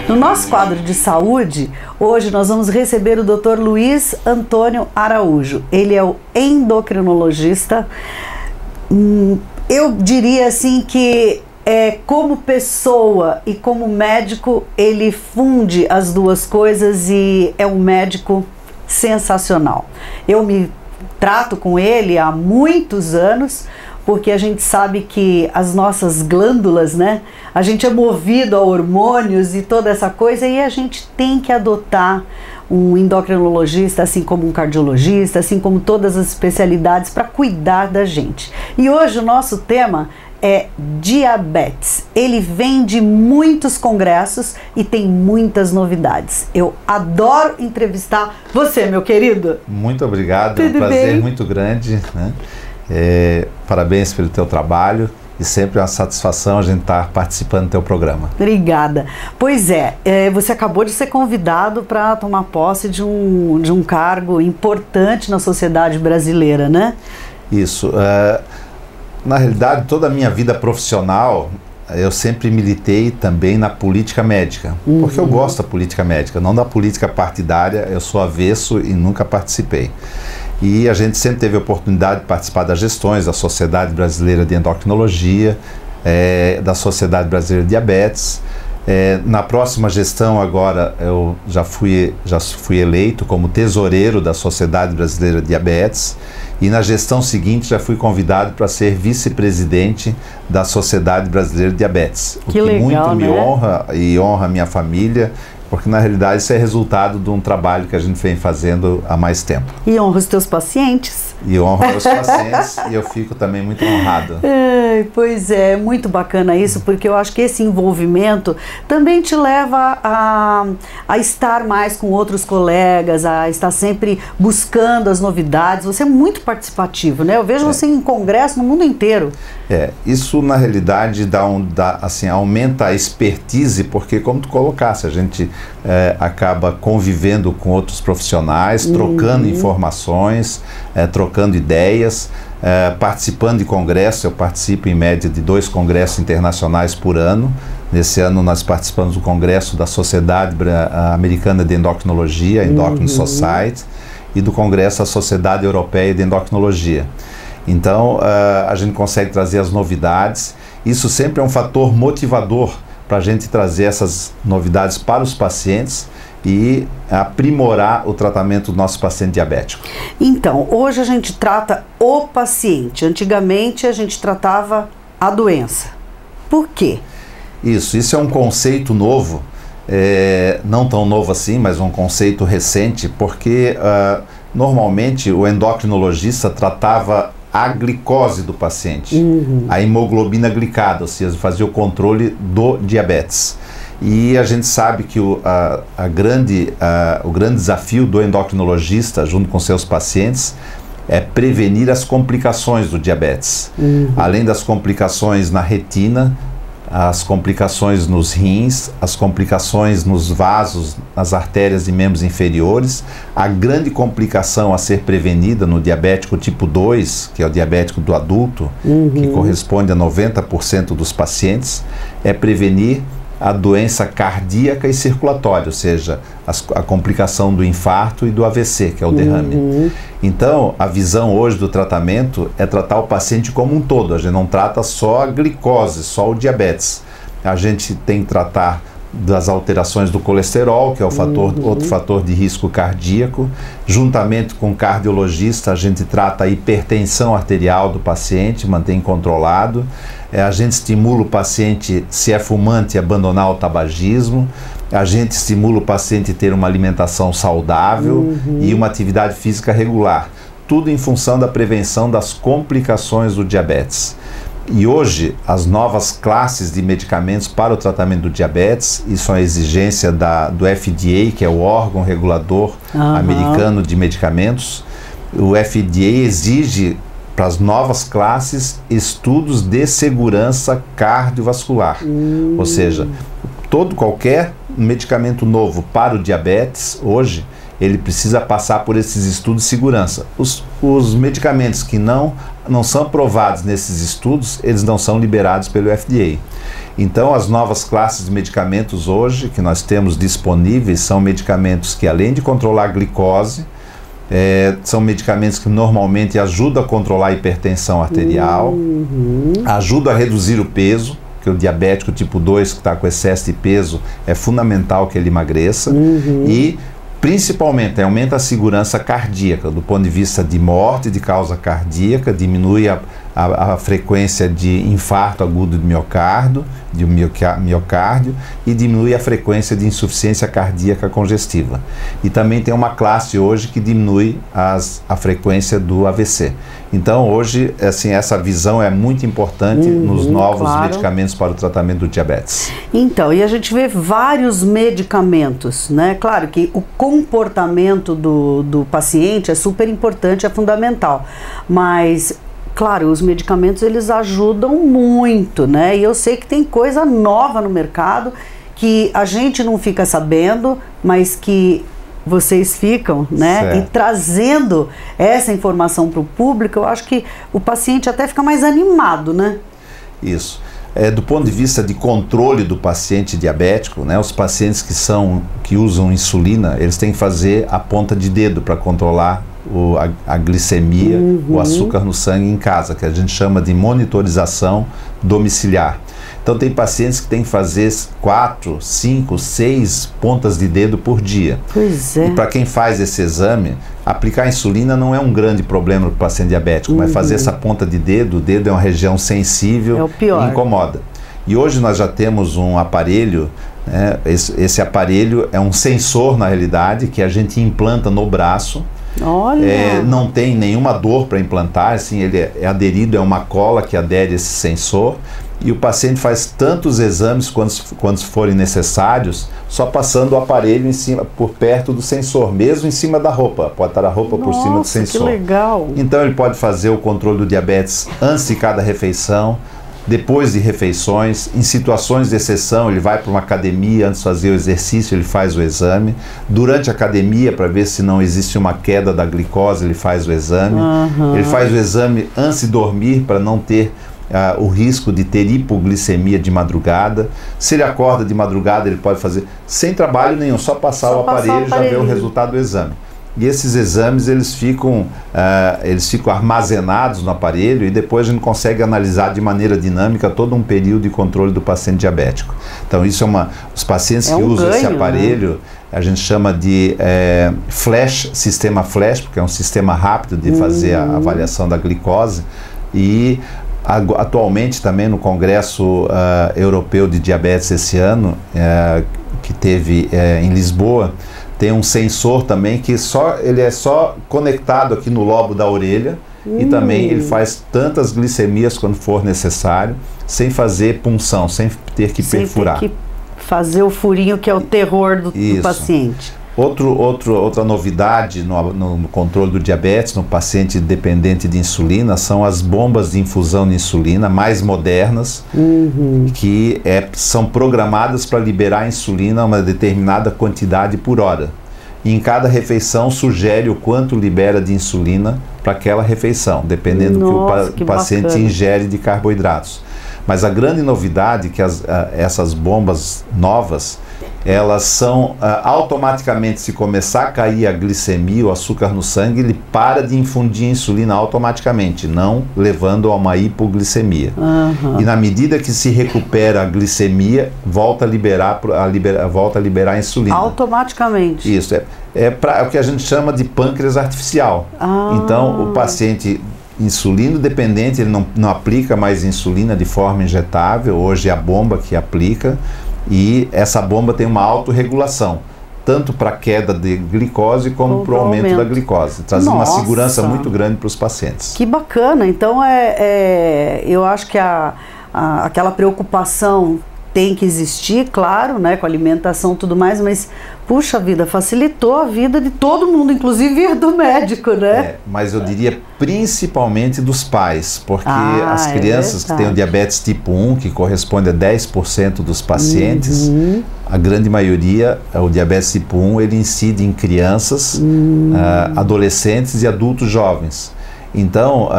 No nosso quadro de saúde, hoje nós vamos receber o Dr. Luiz Antônio Araújo. Ele é o endocrinologista. Eu diria assim que como pessoa e como médico, ele funde as duas coisas e é um médico sensacional. Eu me trato com ele há muitos anos, porque a gente sabe que as nossas glândulas, né? A gente é movido a hormônios e toda essa coisa, e a gente tem que adotar um endocrinologista, assim como um cardiologista, assim como todas as especialidades para cuidar da gente. E hoje o nosso tema é diabetes. Ele vem de muitos congressos e tem muitas novidades. Eu adoro entrevistar você, meu querido. Muito obrigado, Tudo é um prazer bem? muito grande, né? Parabéns pelo teu trabalho e sempre é uma satisfação a gente estar participando do teu programa. Obrigada. Pois é, você acabou de ser convidado para tomar posse de um cargo importante na sociedade brasileira, né? Isso. Na realidade, toda a minha vida profissional, eu sempre militei também na política médica, porque eu gosto da política médica, não da política partidária. Eu sou avesso e nunca participei. E a gente sempre teve a oportunidade de participar das gestões da Sociedade Brasileira de Endocrinologia, da Sociedade Brasileira de Diabetes. Na próxima gestão agora eu já fui eleito como tesoureiro da Sociedade Brasileira de Diabetes, e na gestão seguinte já fui convidado para ser vice-presidente da Sociedade Brasileira de Diabetes. O que legal, muito me né? honra e honra a minha família, porque na realidade isso é resultado de um trabalho que a gente vem fazendo há mais tempo. E honra os teus pacientes. E honra meus pacientes e eu fico também muito honrado. Pois é, muito bacana isso, porque eu acho que esse envolvimento também te leva a estar mais com outros colegas, a estar sempre buscando as novidades. Você é muito participativo, né? Eu vejo você em congresso no mundo inteiro. Isso na realidade aumenta a expertise, porque como tu colocasse, a gente acaba convivendo com outros profissionais, trocando informações, trocando ideias, participando de congressos. Eu participo em média de 2 congressos internacionais por ano. Nesse ano nós participamos do congresso da Sociedade Americana de Endocrinologia, Endocrine Society, e do congresso da Sociedade Europeia de Endocrinologia. Então a gente consegue trazer as novidades. Isso sempre é um fator motivador para a gente trazer essas novidades para os pacientes e aprimorar o tratamento do nosso paciente diabético. Então, hoje a gente trata o paciente. Antigamente a gente tratava a doença. Por quê? Isso é um conceito novo, não tão novo assim, mas um conceito recente, porque normalmente o endocrinologista tratava a glicose do paciente, a hemoglobina glicada, ou seja, fazia o controle do diabetes. E a gente sabe que o grande desafio do endocrinologista, junto com seus pacientes, é prevenir as complicações do diabetes. Além das complicações na retina, as complicações nos rins, as complicações nos vasos, nas artérias e membros inferiores. A grande complicação a ser prevenida no diabético tipo 2, que é o diabético do adulto, que corresponde a 90% dos pacientes, é prevenir a doença cardíaca e circulatória, ou seja, a complicação do infarto e do AVC, que é o derrame. Então, a visão hoje do tratamento é tratar o paciente como um todo. A gente não trata só a glicose, só o diabetes. A gente tem que tratar das alterações do colesterol, que é o outro fator de risco cardíaco. Juntamente com o cardiologista, a gente trata a hipertensão arterial do paciente, mantém controlado. A gente estimula o paciente, se é fumante, a abandonar o tabagismo. A gente estimula o paciente a ter uma alimentação saudável e uma atividade física regular. Tudo em função da prevenção das complicações do diabetes. E hoje, as novas classes de medicamentos para o tratamento do diabetes, isso é uma exigência do FDA, que é o órgão regulador americano de medicamentos. O FDA exige para as novas classes estudos de segurança cardiovascular. Ou seja, qualquer medicamento novo para o diabetes, hoje, ele precisa passar por esses estudos de segurança. Os medicamentos que não são aprovados nesses estudos, eles não são liberados pelo FDA. Então, as novas classes de medicamentos hoje que nós temos disponíveis são medicamentos que, além de controlar a glicose, são medicamentos que normalmente ajudam a controlar a hipertensão arterial, ajudam a reduzir o peso, porque o diabético tipo 2 que está com excesso de peso é fundamental que ele emagreça, e principalmente aumenta a segurança cardíaca, do ponto de vista de morte de causa cardíaca, diminui a frequência de infarto agudo de miocárdio e diminui a frequência de insuficiência cardíaca congestiva. E também tem uma classe hoje que diminui a frequência do AVC. Então hoje, assim, essa visão é muito importante nos novos medicamentos para o tratamento do diabetes. Então, e a gente vê vários medicamentos, né? Claro que o comportamento do paciente é super importante, é fundamental, mas claro, os medicamentos eles ajudam muito, né? E eu sei que tem coisa nova no mercado que a gente não fica sabendo, mas que vocês ficam, né? Certo. E trazendo essa informação para o público, eu acho que o paciente até fica mais animado, né? Isso. Do ponto de vista de controle do paciente diabético, né, os pacientes que usam insulina, eles têm que fazer a ponta de dedo para controlar a glicemia, o açúcar no sangue em casa, que a gente chama de monitorização domiciliar. Então tem pacientes que têm que fazer 4, 5, 6 pontas de dedo por dia. Pois é. E para quem faz esse exame, aplicar insulina não é um grande problema para o paciente diabético, mas fazer essa ponta de dedo, o dedo é uma região sensível é o pior. E incomoda. E hoje nós já temos um aparelho, né, esse aparelho é um sensor na realidade, que a gente implanta no braço. Olha. Não tem nenhuma dor para implantar, assim, ele é aderido, é uma cola que adere esse sensor, e o paciente faz tantos exames quantos forem necessários, só passando o aparelho em cima, por perto do sensor, mesmo em cima da roupa, pode estar a roupa por cima do sensor. Que legal. Então ele pode fazer o controle do diabetes antes de cada refeição, depois de refeições, em situações de exceção ele vai para uma academia, antes de fazer o exercício ele faz o exame, durante a academia para ver se não existe uma queda da glicose ele faz o exame, ele faz o exame antes de dormir para não ter o risco de ter hipoglicemia de madrugada. Se ele acorda de madrugada ele pode fazer sem trabalho nenhum, só passar o aparelho e já ver o resultado do exame. E esses exames eles ficam armazenados no aparelho e depois a gente consegue analisar de maneira dinâmica todo um período de controle do paciente diabético. Então isso os pacientes que usam esse aparelho, né? A gente chama de flash, sistema flash, porque é um sistema rápido de fazer a avaliação da glicose. E atualmente também no Congresso Europeu de Diabetes esse ano, que teve em Lisboa, tem um sensor também que ele é só conectado aqui no lobo da orelha e também ele faz tantas glicemias quando for necessário, sem fazer punção, sem ter que perfurar. Sem ter que fazer o furinho que é o terror do paciente. Outra novidade no controle do diabetes no paciente dependente de insulina são as bombas de infusão de insulina mais modernas, que são programadas para liberar insulina a uma determinada quantidade por hora. E em cada refeição sugere o quanto libera de insulina para aquela refeição, dependendo do que o paciente bacana. Ingere de carboidratos. Mas a grande novidade é que essas bombas novas, elas são automaticamente, se começar a cair a glicemia, o açúcar no sangue, ele para de infundir insulina automaticamente, não levando a uma hipoglicemia. E na medida que se recupera a glicemia, volta a liberar a insulina. Automaticamente. Isso, é o que a gente chama de pâncreas artificial. Então, o paciente insulino dependente, ele não aplica mais insulina de forma injetável, hoje é a bomba que aplica, e essa bomba tem uma autorregulação, tanto para a queda de glicose como para o aumento da glicose, trazendo uma segurança muito grande para os pacientes. Que bacana, então eu acho que aquela preocupação tem que existir, claro, né, com alimentação e tudo mais, mas, puxa vida, facilitou a vida de todo mundo, inclusive do médico, né? Mas eu diria principalmente dos pais, porque as crianças que têm o diabetes tipo 1, que corresponde a 10% dos pacientes, a grande maioria, o diabetes tipo 1, ele incide em crianças, adolescentes e adultos jovens. Então,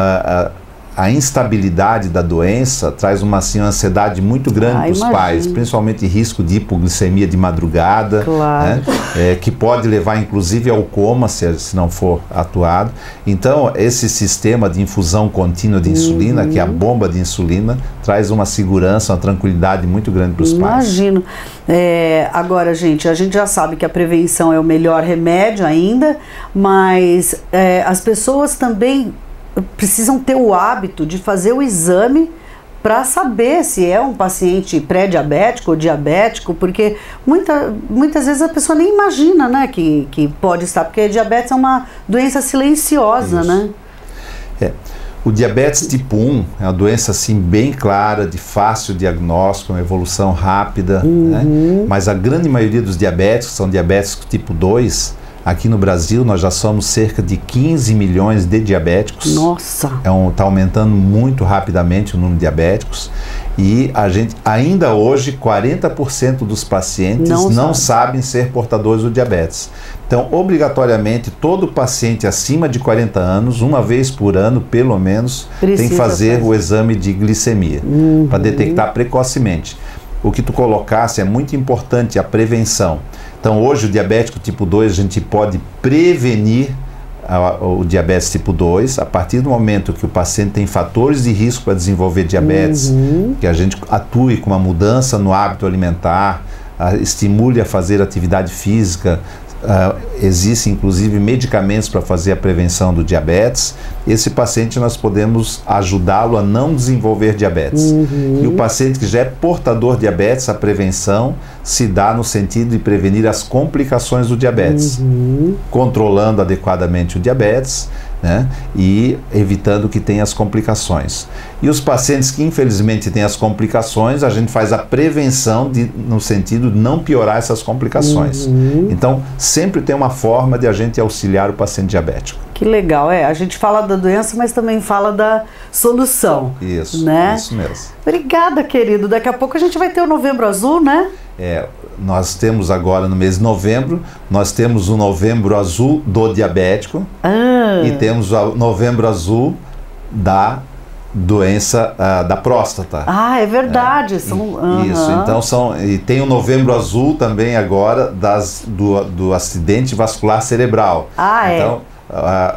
a instabilidade da doença traz uma ansiedade muito grande para os pais, principalmente risco de hipoglicemia de madrugada, claro, né? Que pode levar inclusive ao coma se não for atuado. Então esse sistema de infusão contínua de insulina, que é a bomba de insulina, traz uma segurança, uma tranquilidade muito grande para os pais. Imagino. Agora, gente, a gente já sabe que a prevenção é o melhor remédio ainda, mas as pessoas também precisam ter o hábito de fazer o exame para saber se é um paciente pré-diabético ou diabético, porque muitas vezes a pessoa nem imagina, né, que pode estar, porque diabetes é uma doença silenciosa, né? O diabetes tipo 1 é uma doença assim bem clara, de fácil diagnóstico, uma evolução rápida, né? Mas a grande maioria dos diabéticos são diabéticos tipo 2. Aqui no Brasil nós já somos cerca de 15 milhões de diabéticos. Nossa! Está aumentando muito rapidamente o número de diabéticos. E a gente, ainda hoje, 40% dos pacientes não sabem ser portadores do diabetes. Então, obrigatoriamente, todo paciente acima de 40 anos, uma vez por ano, pelo menos, tem que fazer o exame de glicemia, para detectar precocemente. O que tu colocasse é muito importante, a prevenção. Então, hoje, o diabético tipo 2, a gente pode prevenir o diabetes tipo 2 a partir do momento que o paciente tem fatores de risco para desenvolver diabetes, que a gente atue com uma mudança no hábito alimentar, estimule a fazer atividade física. Existem inclusive medicamentos para fazer a prevenção do diabetes. Esse paciente nós podemos ajudá-lo a não desenvolver diabetes. E o paciente que já é portador de diabetes, a prevenção se dá no sentido de prevenir as complicações do diabetes, controlando adequadamente o diabetes, né, e evitando que tenha as complicações. E os pacientes que infelizmente têm as complicações, a gente faz a prevenção no sentido de não piorar essas complicações. Então, sempre tem uma forma de a gente auxiliar o paciente diabético. Que legal, a gente fala da doença, mas também fala da solução. Isso, né? Isso mesmo. Obrigada, querido. Daqui a pouco a gente vai ter o Novembro Azul, né? Nós temos agora no mês de novembro, nós temos o Novembro Azul do diabético e temos o Novembro Azul da doença da próstata. É verdade. Isso, então e tem o Novembro Azul também agora do acidente vascular cerebral. Então,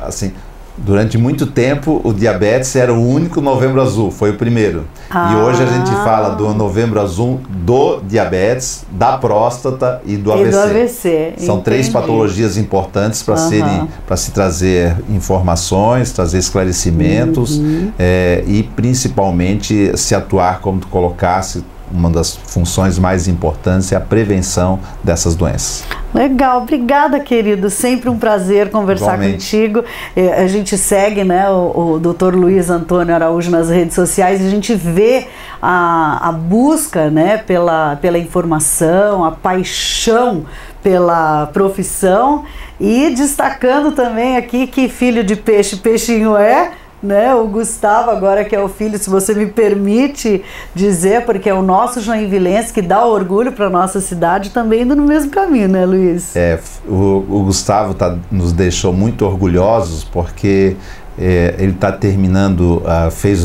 assim, durante muito tempo o diabetes era o único Novembro Azul, foi o primeiro. E hoje a gente fala do Novembro Azul do diabetes, da próstata e do AVC. São três patologias importantes para se trazer informações, trazer esclarecimentos e principalmente se atuar, como tu colocasse, uma das funções mais importantes é a prevenção dessas doenças. Legal, obrigada, querido. Sempre um prazer conversar contigo. A gente segue, né, o Dr. Luiz Antônio Araújo nas redes sociais e a gente vê a busca, né, pela informação, a paixão pela profissão e destacando também aqui que filho de peixe, peixinho é, né? O Gustavo agora que é o filho, se você me permite dizer, porque é o nosso joinvilense que dá orgulho para nossa cidade, também indo no mesmo caminho, né, Luiz? O Gustavo nos deixou muito orgulhosos porque ele está terminando,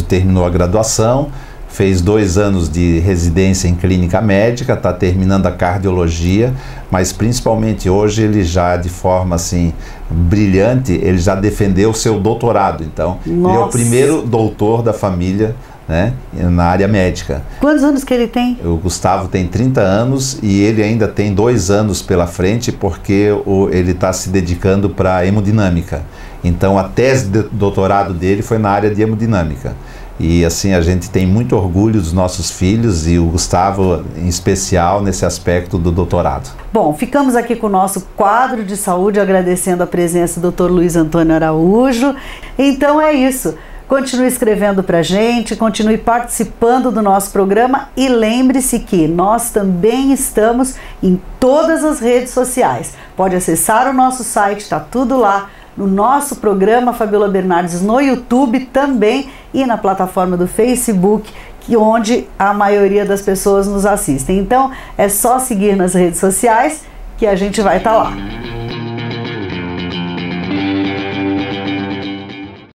terminou a graduação, fez 2 anos de residência em clínica médica, está terminando a cardiologia, mas principalmente hoje ele já de forma assim brilhante, ele já defendeu o seu doutorado, então ele é o primeiro doutor da família, né, na área médica. Quantos anos que ele tem? O Gustavo tem 30 anos e ele ainda tem 2 anos pela frente porque ele está se dedicando para a hemodinâmica. Então a tese de doutorado dele foi na área de hemodinâmica. E assim, a gente tem muito orgulho dos nossos filhos e o Gustavo em especial nesse aspecto do doutorado. Bom, ficamos aqui com o nosso quadro de saúde, agradecendo a presença do Dr. Luiz Antônio Araújo. Então é isso. Continue escrevendo pra gente, continue participando do nosso programa e lembre-se que nós também estamos em todas as redes sociais. Pode acessar o nosso site, tá tudo lá. No nosso programa Fabiola Bernardes no YouTube também e na plataforma do Facebook, onde a maioria das pessoas nos assistem. Então é só seguir nas redes sociais que a gente vai estar lá.